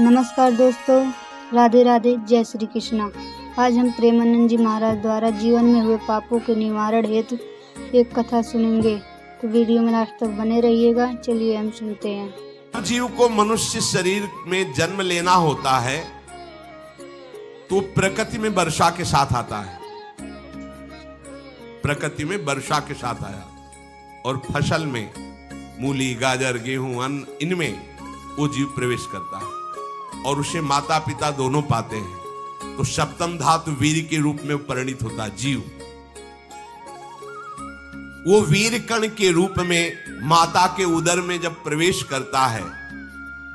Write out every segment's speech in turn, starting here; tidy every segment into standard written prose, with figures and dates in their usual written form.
नमस्कार दोस्तों, राधे राधे, जय श्री कृष्णा। आज हम प्रेमानंद जी महाराज द्वारा जीवन में हुए पापों के निवारण हेतु एक कथा सुनेंगे। तो वीडियो में लास्ट तक बने रहिएगा। चलिए हम सुनते हैं। जीव को मनुष्य शरीर में जन्म लेना होता है तो प्रकृति में वर्षा के साथ आता है। प्रकृति में वर्षा के साथ आया और फसल में मूली, गाजर, गेहूं, अन्न, इनमें वो जीव प्रवेश करता है और उसे माता पिता दोनों पाते हैं। तो सप्तम धातु वीर के रूप में परिणित होता है जीव। वो वीर कण के रूप में माता के उदर में जब प्रवेश करता है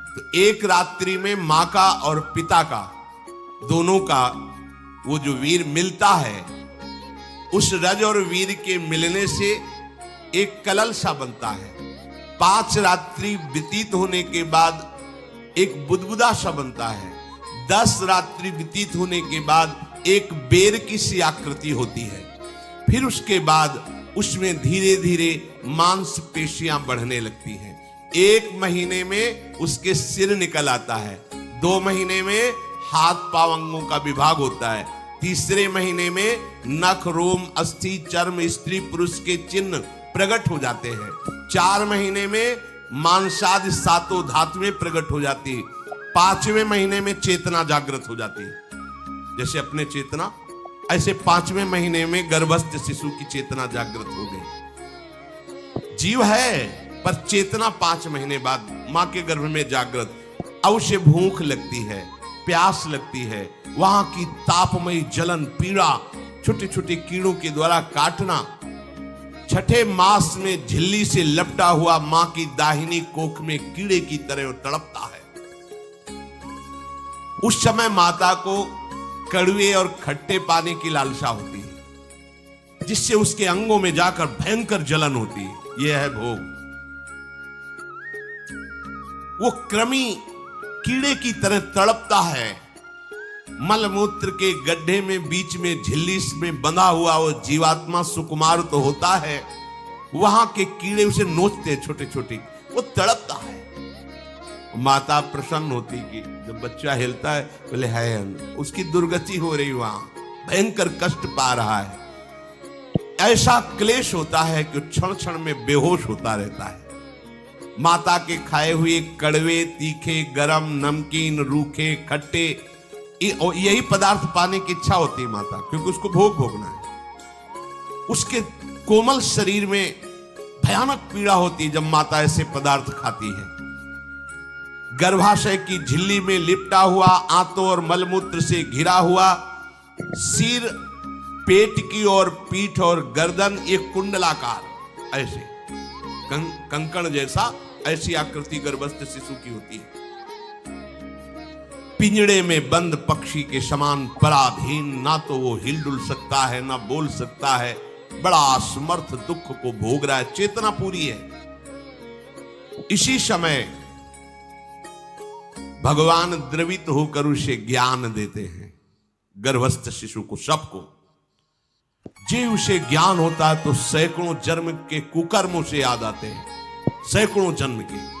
तो एक रात्रि में मां का और पिता का, दोनों का वो जो वीर मिलता है, उस रज और वीर के मिलने से एक कलल सा बनता है। 5 रात्रि व्यतीत होने के बाद एक बुदबुदा सा बनता है। 10 रात्रि व्यतीत होने के बाद एक बेर की सी आकृति होती है। फिर उसके बाद उसमें धीरे धीरे मांसपेशियां बढ़ने लगती हैं। 1 महीने में उसके सिर निकल आता है। 2 महीने में हाथ पांव अंगों का विभाग होता है। तीसरे महीने में नख, रोम, अस्थि, चर्म, स्त्री पुरुष के चिन्ह प्रकट हो जाते हैं। 4 महीने में मांसादि 7 धातुएं प्रकट हो जाती है। 5वें महीने में चेतना जागृत हो जाती है। जैसे अपने चेतना, ऐसे 5वें महीने में गर्भस्थ शिशु की चेतना जागृत हो गई। जीव है पर चेतना 5 महीने बाद मां के गर्भ में जागृत। अब उसे भूख लगती है, प्यास लगती है। वहां की तापमयी जलन, पीड़ा, छोटे छोटे कीड़ों के द्वारा काटना, 6ठे मास में झिल्ली से लपटा हुआ मां की दाहिनी कोख में कीड़े की तरह तड़पता है। उस समय माता को कड़वे और खट्टे पानी की लालसा होती है, जिससे उसके अंगों में जाकर भयंकर जलन होती है। यह है भोग। वो कृमि कीड़े की तरह तड़पता है। मलमूत्र के गड्ढे में बीच में झिल्ली में बंधा हुआ वो जीवात्मा सुकुमार तो होता है, वहां के कीड़े उसे नोचते छोटे छोटे, वो तड़पता है। माता प्रसन्न होती कि जब बच्चा हिलता है बोले है, उसकी दुर्गति हो रही, वहां भयंकर कष्ट पा रहा है। ऐसा क्लेश होता है कि क्षण क्षण में बेहोश होता रहता है। माता के खाए हुए कड़वे, तीखे, गरम, नमकीन, रूखे, खट्टे, यही पदार्थ पाने की इच्छा होती है माता, क्योंकि उसको भोग भोगना है। उसके कोमल शरीर में भयानक पीड़ा होती है जब माता ऐसे पदार्थ खाती है। गर्भाशय की झिल्ली में लिपटा हुआ, आंतों और मलमूत्र से घिरा हुआ सिर, पेट की और पीठ और गर्दन एक कुंडलाकार, ऐसे कंकण जैसा, ऐसी आकृति गर्भस्थ शिशु की होती है। पिंजड़े में बंद पक्षी के समान पराधीन, ना तो वो हिलडुल सकता है ना बोल सकता है। बड़ा असमर्थ दुख को भोग रहा है। चेतना पूरी है। इसी समय भगवान द्रवित होकर उसे ज्ञान देते हैं, गर्भस्थ शिशु को, सबको। जे उसे ज्ञान होता है तो सैकड़ों जन्म के कुकर्मों से याद आते हैं, सैकड़ों जन्म के।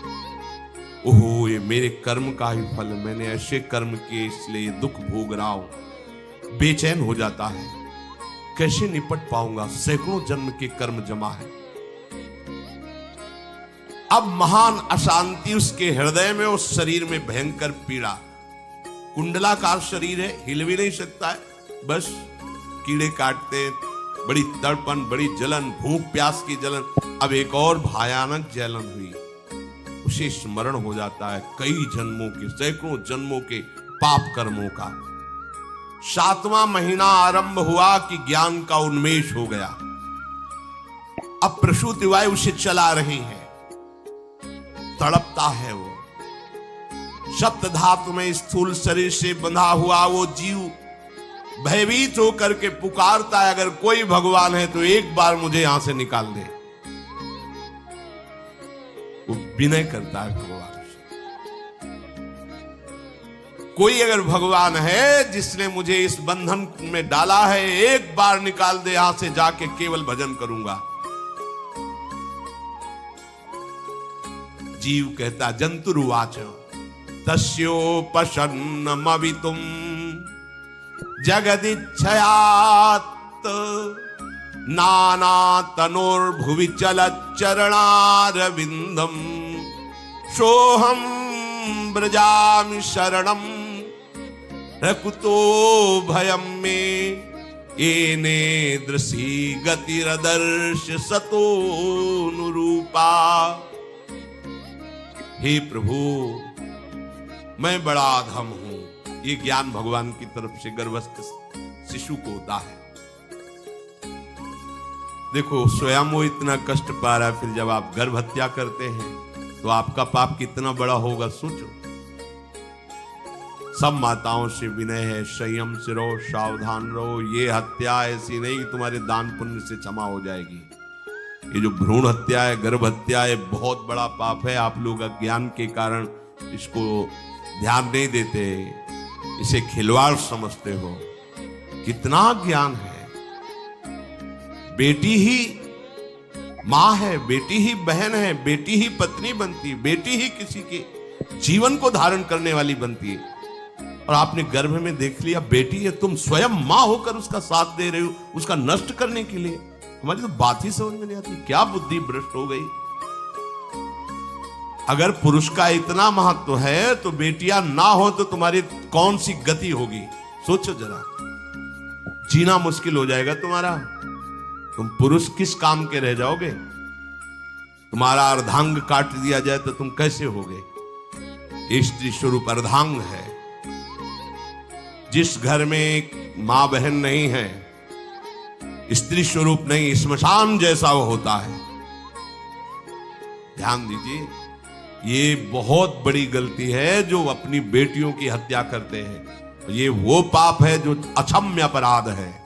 ओहो, ये मेरे कर्म का ही फल, मैंने ऐसे कर्म किए इसलिए दुख भोग रहा हूं। बेचैन हो जाता है, कैसे निपट पाऊंगा, सैकड़ों जन्म के कर्म जमा है। अब महान अशांति उसके हृदय में, उस शरीर में भयंकर पीड़ा। कुंडलाकार शरीर है, हिल भी नहीं सकता है, बस कीड़े काटते, बड़ी तड़पन, बड़ी जलन, भूख प्यास की जलन। अब एक और भयानक जलन हुई, उसे स्मरण हो जाता है कई जन्मों के, सैकड़ों जन्मों के पाप कर्मों का। 7वां महीना आरंभ हुआ कि ज्ञान का उन्मेष हो गया। अब प्रसूति वायु उसे चला रही है, तड़पता है वो। सप्त धातु में स्थूल शरीर से बंधा हुआ वो जीव भयभीत होकर के पुकारता है, अगर कोई भगवान है तो एक बार मुझे यहां से निकाल दे। वो विनय करता है भगवान से, कोई अगर भगवान है जिसने मुझे इस बंधन में डाला है, एक बार निकाल दे, यहां से जाके केवल भजन करूंगा। जीव कहता जंतुरुवाच, तस्योपशन्नमवितुं जगदिच्छयात् नानातनोर्भुवि चलच्चरणारविन्दम् सोऽहं व्रजामि शरणं रकुतो भयं मे येने दृशी गतिरदर्श सतोनुरूपा। हे प्रभु, मैं बड़ा अधम हूं। ये ज्ञान भगवान की तरफ से गर्भस्थ शिशु को होता है। देखो, स्वयं वो इतना कष्ट पा रहा है, फिर जब आप गर्भ हत्या करते हैं तो आपका पाप कितना बड़ा होगा सोचो। सब माताओं से विनय है, संयम से रहो, सावधान रहो। ये हत्या ऐसी नहीं कि तुम्हारे दान पुण्य से क्षमा हो जाएगी। ये जो भ्रूण हत्या है, गर्भ हत्या है, बहुत बड़ा पाप है। आप लोग अज्ञान के कारण इसको ध्यान नहीं देते, इसे खिलवाड़ समझते हो। कितना ज्ञान है। बेटी ही मां है, बेटी ही बहन है, बेटी ही पत्नी बनती है, बेटी ही किसी के जीवन को धारण करने वाली बनती है। और आपने गर्भ में देख लिया बेटी है, तुम स्वयं मां होकर उसका साथ दे रहे हो, उसका नष्ट करने के लिए। हमारी तो बात ही समझ में नहीं आती, क्या बुद्धि भ्रष्ट हो गई। अगर पुरुष का इतना महत्व है तो बेटियां ना हो तो तुम्हारी कौन सी गति होगी सोचो जरा। जीना मुश्किल हो जाएगा तुम्हारा। तुम पुरुष किस काम के रह जाओगे। तुम्हारा अर्धांग काट दिया जाए तो तुम कैसे होगे। स्त्री स्वरूप अर्धांग है। जिस घर में मां बहन नहीं है, स्त्री स्वरूप नहीं, श्मशान जैसा वो होता है। ध्यान दीजिए, ये बहुत बड़ी गलती है जो अपनी बेटियों की हत्या करते हैं। ये वो पाप है जो अक्षम्य अपराध है।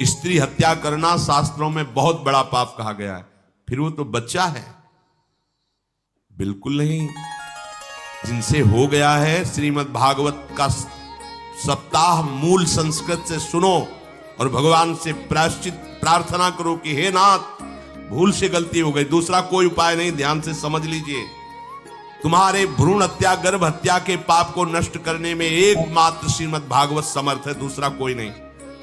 स्त्री हत्या करना शास्त्रों में बहुत बड़ा पाप कहा गया है। फिर वो तो बच्चा है, बिल्कुल नहीं। जिनसे हो गया है, श्रीमद् भागवत का सप्ताह मूल संस्कृत से सुनो और भगवान से प्रायश्चित प्रार्थना करो कि हे नाथ, भूल से गलती हो गई, दूसरा कोई उपाय नहीं। ध्यान से समझ लीजिए, तुम्हारे भ्रूण हत्या गर्भ हत्या के पाप को नष्ट करने में एकमात्र श्रीमद् भागवत समर्थ है, दूसरा कोई नहीं।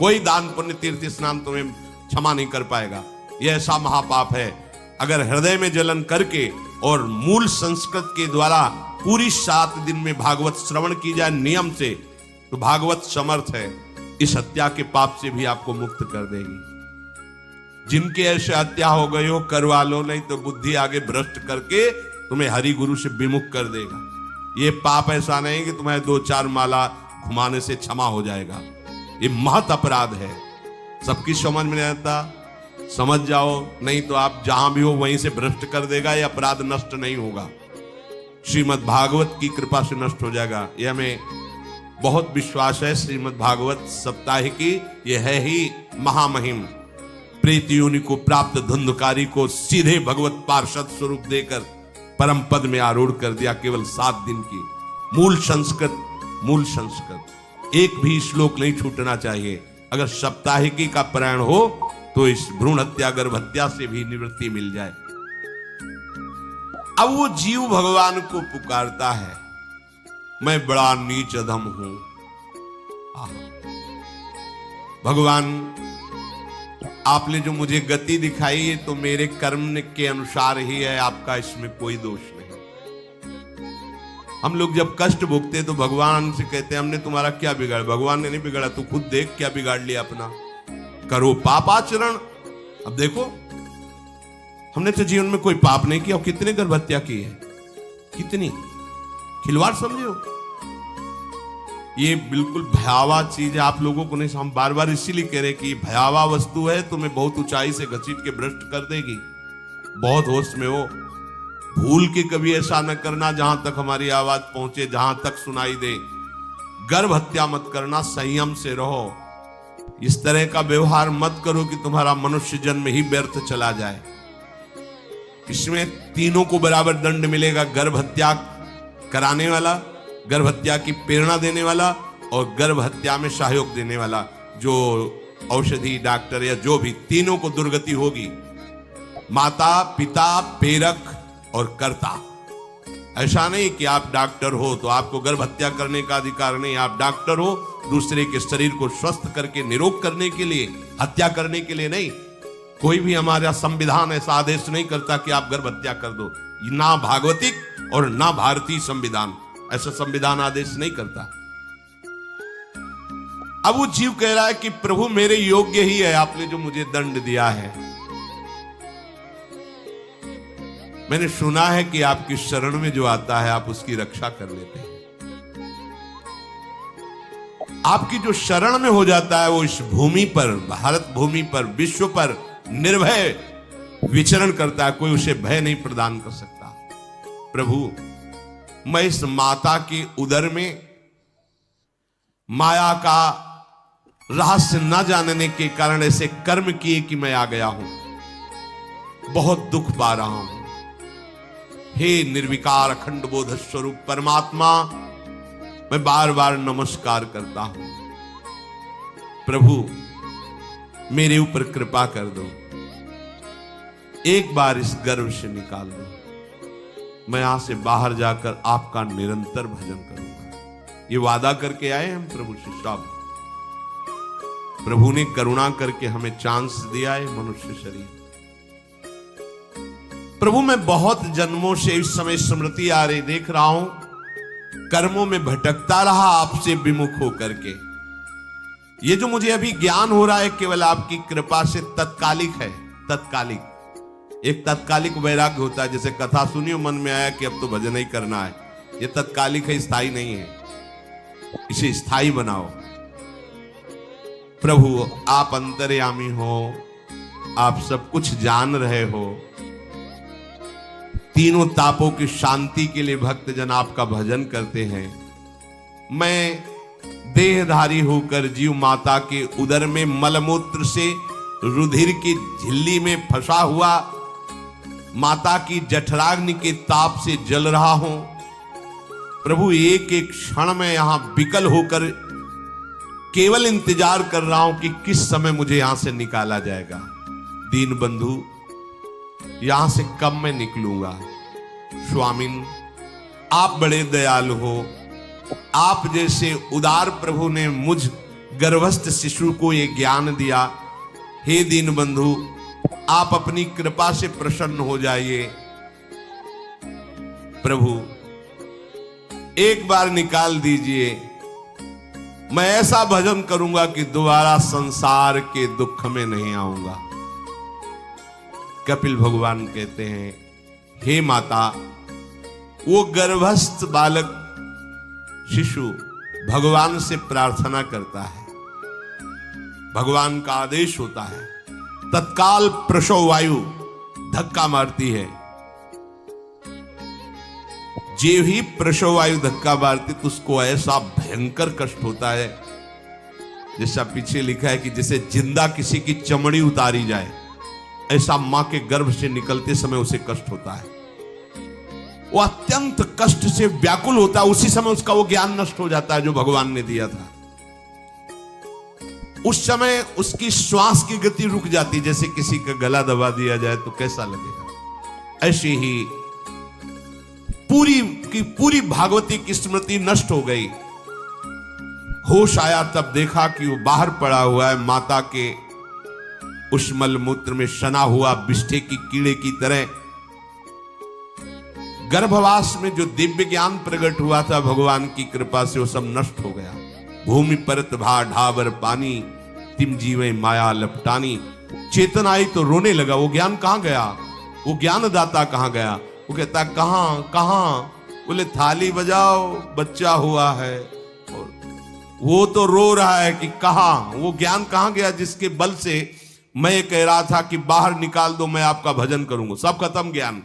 कोई दान पुण्य तीर्थ स्नान तुम्हें क्षमा नहीं कर पाएगा। यह ऐसा महापाप है। अगर हृदय में जलन करके और मूल संस्कृत के द्वारा पूरी 7 दिन में भागवत श्रवण की जाए नियम से, तो भागवत समर्थ है, इस हत्या के पाप से भी आपको मुक्त कर देगी। जिनके ऐसे हत्या हो गई हो करवा लो, नहीं तो बुद्धि आगे भ्रष्ट करके तुम्हें हरि गुरु से विमुख कर देगा। ये पाप ऐसा नहीं कि तुम्हें 2-4 माला घुमाने से क्षमा हो जाएगा। ये महत अपराध है। सबकी समझ में नहीं आता, समझ जाओ, नहीं तो आप जहां भी हो वहीं से भ्रष्ट कर देगा। ये अपराध नष्ट नहीं होगा, श्रीमद् भागवत की कृपा से नष्ट हो जाएगा। ये हमें बहुत विश्वास है। श्रीमद् भागवत सप्ताहिकी ये है ही महामहिम। प्रेत योनि को प्राप्त धुंधकारी को सीधे भगवत पार्षद स्वरूप देकर परम पद में आरूढ़ कर दिया। केवल 7 दिन की मूल संस्कृत एक भी श्लोक नहीं छूटना चाहिए। अगर सप्ताहिकी का पारायण हो तो इस भ्रूण हत्या गर्भ हत्या से भी निवृत्ति मिल जाए। अब वो जीव भगवान को पुकारता है, मैं बड़ा नीच अधम हूं। भगवान, आपने जो मुझे गति दिखाई है तो मेरे कर्म के अनुसार ही है, आपका इसमें कोई दोष नहीं। हम लोग जब कष्ट भोगते तो भगवान से कहते हैं हमने तुम्हारा क्या बिगाड़ा। भगवान ने नहीं बिगाड़ा, तू खुद देख क्या बिगाड़ लिया अपना। करो पापाचरण। अब देखो, हमने तो जीवन में कोई पाप नहीं किया और कितने गर्भ हत्या की है, कितनी खिलवाड़ समझे हो। ये बिल्कुल भयावह चीज है। आप लोगों को नहीं, हम बार बार इसीलिए कह रहे कि भयावह वस्तु है, तुम्हें बहुत ऊंचाई से घसीट के भ्रष्ट कर देगी। बहुत होश में हो, भूल के कभी ऐसा न करना जहां तक हमारी आवाज पहुंचे, जहां तक सुनाई दे। गर्भ हत्या मत करना, संयम से रहो। इस तरह का व्यवहार मत करो कि तुम्हारा मनुष्य जन्म ही व्यर्थ चला जाए। इसमें तीनों को बराबर दंड मिलेगा। गर्भ हत्या कराने वाला, गर्भ हत्या की प्रेरणा देने वाला और गर्भ हत्या में सहयोग देने वाला, जो औषधि डॉक्टर या जो भी, तीनों को दुर्गति होगी। माता, पिता, प्रेरक और कर्ता, ऐसा नहीं कि आप डॉक्टर हो तो आपको गर्भ हत्या करने का अधिकार नहीं। आप डॉक्टर हो दूसरे के शरीर को स्वस्थ करके निरोग करने के लिए, हत्या करने के लिए नहीं। कोई भी हमारा संविधान ऐसा आदेश नहीं करता कि आप गर्भ हत्या कर दो। ना भागवतिक और ना भारतीय संविधान ऐसा संविधान आदेश नहीं करता। अब वो जीव कह रहा है कि प्रभु मेरे योग्य ही है, आपने जो मुझे दंड दिया है। मैंने सुना है कि आपकी शरण में जो आता है आप उसकी रक्षा कर लेते हैं। आपकी जो शरण में हो जाता है वो इस भूमि पर, भारत भूमि पर, विश्व पर निर्भय विचरण करता है। कोई उसे भय नहीं प्रदान कर सकता। प्रभु मैं इस माता के उदर में माया का रहस्य न जानने के कारण ऐसे कर्म किए कि मैं आ गया हूं। बहुत दुख पा रहा हूं। हे निर्विकार अखंड बोध स्वरूप परमात्मा, मैं बार बार नमस्कार करता हूं। प्रभु मेरे ऊपर कृपा कर दो, एक बार इस गर्भ से निकाल दो। मैं यहां से बाहर जाकर आपका निरंतर भजन करूंगा। ये वादा करके आए हम प्रभु से सब। प्रभु ने करुणा करके हमें चांस दिया है मनुष्य शरीर। प्रभु मैं बहुत जन्मों से इस समय स्मृति आ रही देख रहा हूं, कर्मों में भटकता रहा आपसे विमुख होकर के। ये जो मुझे अभी ज्ञान हो रहा है केवल आपकी कृपा से तत्कालिक है। तत्कालिक, एक तत्कालिक वैराग्य होता है। जैसे कथा सुनियो मन में आया कि अब तो भजन ही करना है, ये तत्कालिक है, स्थायी नहीं है। इसे स्थायी बनाओ। प्रभु आप अंतर्यामी हो, आप सब कुछ जान रहे हो। तीनों तापों की शांति के लिए भक्तजन आपका भजन करते हैं। मैं देहधारी होकर जीव माता के उदर में मलमूत्र से रुधिर की झिल्ली में फंसा हुआ माता की जठराग्नि के ताप से जल रहा हूं। प्रभु एक एक क्षण में यहां विकल होकर केवल इंतजार कर रहा हूं कि किस समय मुझे यहां से निकाला जाएगा। दीन बंधु यहां से कब मैं निकलूंगा। स्वामिन आप बड़े दयालु हो। आप जैसे उदार प्रभु ने मुझ गर्भस्थ शिशु को ये ज्ञान दिया। हे दीन बंधु आप अपनी कृपा से प्रसन्न हो जाइए। प्रभु एक बार निकाल दीजिए। मैं ऐसा भजन करूंगा कि दोबारा संसार के दुख में नहीं आऊंगा। कपिल भगवान कहते हैं, हे माता, वो गर्भस्थ बालक शिशु भगवान से प्रार्थना करता है। भगवान का आदेश होता है, तत्काल प्रसव वायु धक्का मारती है। जे ही प्रसव वायु धक्का मारती तो उसको ऐसा भयंकर कष्ट होता है, जैसा पीछे लिखा है कि जैसे जिंदा किसी की चमड़ी उतारी जाए, ऐसा मां के गर्भ से निकलते समय उसे कष्ट होता है। वो अत्यंत कष्ट से व्याकुल होता है। उसी समय उसका वो ज्ञान नष्ट हो जाता है जो भगवान ने दिया था। उस समय उसकी श्वास की गति रुक जाती, जैसे किसी का गला दबा दिया जाए तो कैसा लगेगा। ऐसी ही पूरी की पूरी भागवती की स्मृति नष्ट हो गई। होश आया तब देखा कि वो बाहर पड़ा हुआ है, माता के उस मलमूत्र में सना हुआ बिष्ठे की कीड़े की तरह। गर्भवास में जो दिव्य ज्ञान प्रकट हुआ था भगवान की कृपा से, वो सब नष्ट हो गया। भूमि परत भा ढाबर पानी, तिम जीवे माया लपटानी। चेतन आई तो रोने लगा। वो ज्ञान कहां गया, वो ज्ञानदाता कहां गया। वो कहता कहां कहां, बोले थाली बजाओ, बच्चा हुआ है। और वो तो रो रहा है कि कहां, वो ज्ञान कहां गया जिसके बल से मैं कह रहा था कि बाहर निकाल दो, मैं आपका भजन करूंगा। सब खत्म ज्ञान।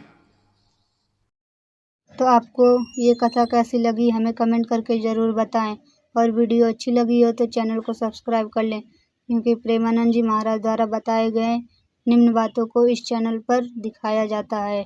तो आपको ये कथा कैसी लगी हमें कमेंट करके ज़रूर बताएं, और वीडियो अच्छी लगी हो तो चैनल को सब्सक्राइब कर लें, क्योंकि प्रेमानंद जी महाराज द्वारा बताए गए निम्न बातों को इस चैनल पर दिखाया जाता है।